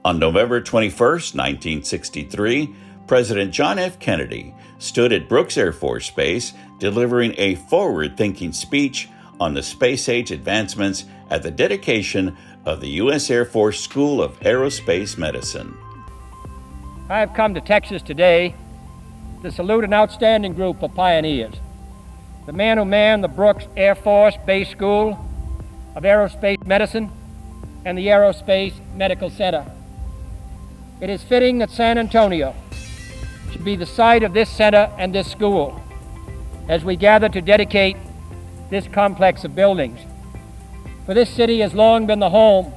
On November 21st, 1963, President John F. Kennedy stood at Brooks Air Force Base delivering a forward-thinking speech on the space-age advancements at the dedication of the U.S. Air Force School of Aerospace Medicine. I have come to Texas today to salute an outstanding group of pioneers, the men who manned the Brooks Air Force Base School of Aerospace Medicine and the Aerospace Medical Center. It is fitting that San Antonio should be the site of this center and this school as we gather to dedicate this complex of buildings. For this city has long been the home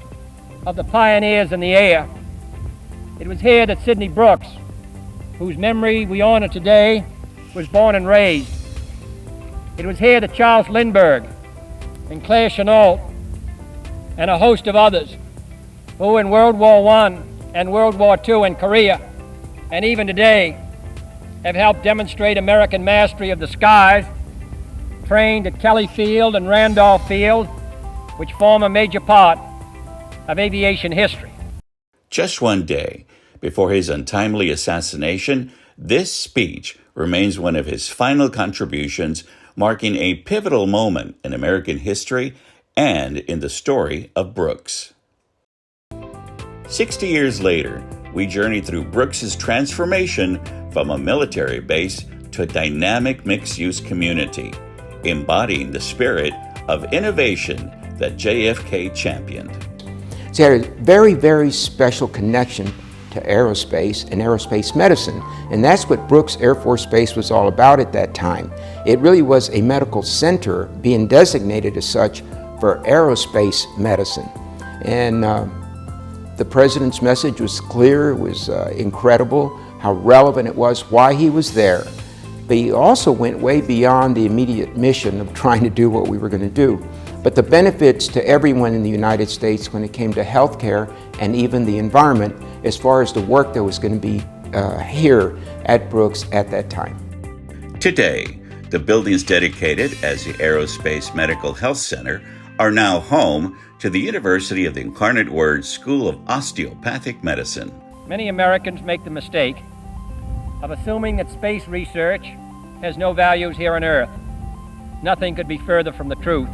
of the pioneers in the air. It was here that Sidney Brooks, whose memory we honor today, was born and raised. It was here that Charles Lindbergh and Claire Chennault and a host of others who in World War I and World War II in Korea and even today have helped demonstrate American mastery of the skies, trained at Kelly Field and Randolph Field, which form a major part of aviation history. Just one day before his untimely assassination, this speech remains one of his final contributions, marking a pivotal moment in American history and in the story of Brooks. 60 years later, we journey through Brooks's transformation from a military base to a dynamic mixed-use community, embodying the spirit of innovation that JFK championed. So it had a very, very special connection to aerospace and aerospace medicine, and that's what Brooks Air Force Base was all about at that time. It really was a medical center being designated as such for aerospace medicine. And the President's message was clear, it was incredible how relevant it was, why he was there. But he also went way beyond the immediate mission of trying to do what we were going to do. But the benefits to everyone in the United States when it came to healthcare and even the environment as far as the work that was going to be here at Brooks at that time. Today, the buildings dedicated as the Aerospace Medical Health Center are now home to the University of the Incarnate Word School of Osteopathic Medicine. Many Americans make the mistake of assuming that space research has no values here on Earth. Nothing could be further from the truth.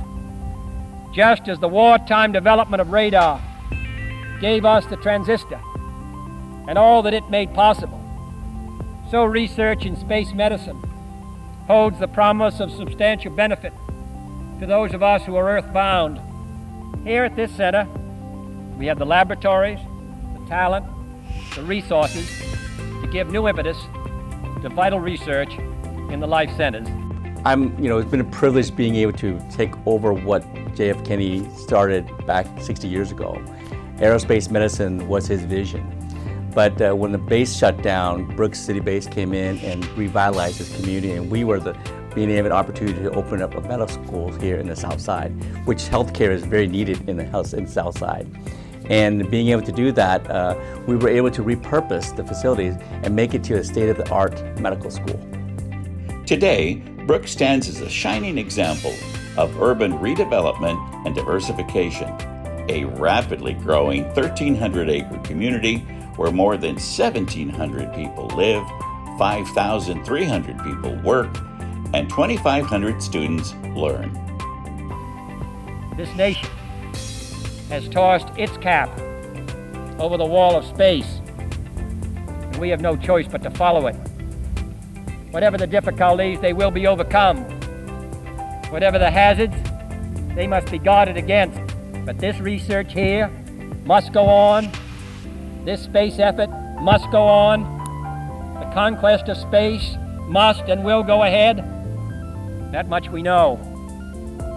Just as the wartime development of radar gave us the transistor and all that it made possible, so research in space medicine holds the promise of substantial benefit to those of us who are earthbound. Here at this center, we have the laboratories, the talent, the resources to give new impetus to vital research in the life centers. It's been a privilege being able to take over what J.F. Kennedy started back 60 years ago. Aerospace medicine was his vision. But when the base shut down, Brooks City Base came in and revitalized his community, and we were being able an opportunity to open up a medical school here in the South Side, which healthcare is very needed in the South Side. And being able to do that, we were able to repurpose the facilities and make it to a state-of-the-art medical school. Today, Brooks stands as a shining example of urban redevelopment and diversification, a rapidly growing 1,300-acre community where more than 1,700 people live, 5,300 people work, and 2,500 students learn. This nation has tossed its cap over the wall of space, and we have no choice but to follow it. Whatever the difficulties, they will be overcome. Whatever the hazards, they must be guarded against. But this research here must go on. This space effort must go on. The conquest of space must and will go ahead. That much we know.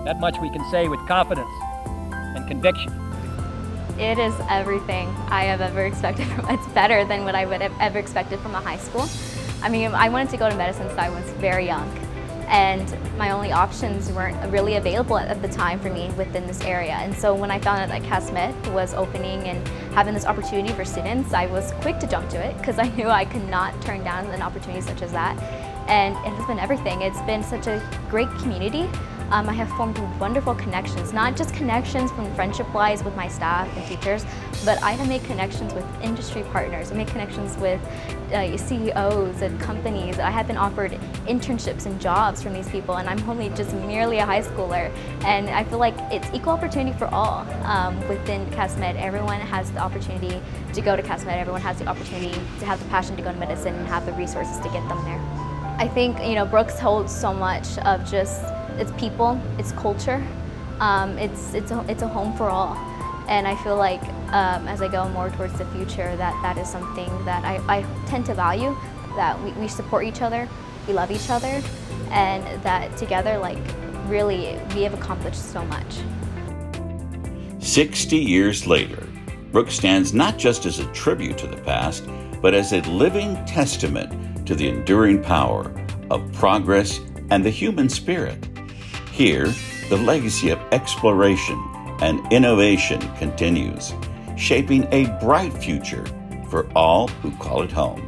That much we can say with confidence and conviction. It is everything I have ever expected it's better than what I would have ever expected from a high school. I wanted to go to medicine since I was very young, and my only options weren't really available at the time for me within this area. And so when I found out that CASMED was opening and having this opportunity for students, I was quick to jump to it because I knew I could not turn down an opportunity such as that. And it has been everything. It's been such a great community. I have formed wonderful connections, not just connections from friendship-wise with my staff and teachers, but I have made connections with industry partners. I made connections with CEOs and companies. I have been offered internships and jobs from these people, and I'm only just merely a high schooler. And I feel like it's equal opportunity for all within CASMed. Everyone has the opportunity to go to CASMed. Everyone has the opportunity to have the passion to go to medicine and have the resources to get them there. I think Brooks holds so much of just its people, its culture. It's a home for all, and I feel like as I go more towards the future, that is something that I tend to value. That we support each other, we love each other, and that together, really, we have accomplished so much. 60 years later, Brooks stands not just as a tribute to the past, but as a living testament to the enduring power of progress and the human spirit. Here, the legacy of exploration and innovation continues, shaping a bright future for all who call it home.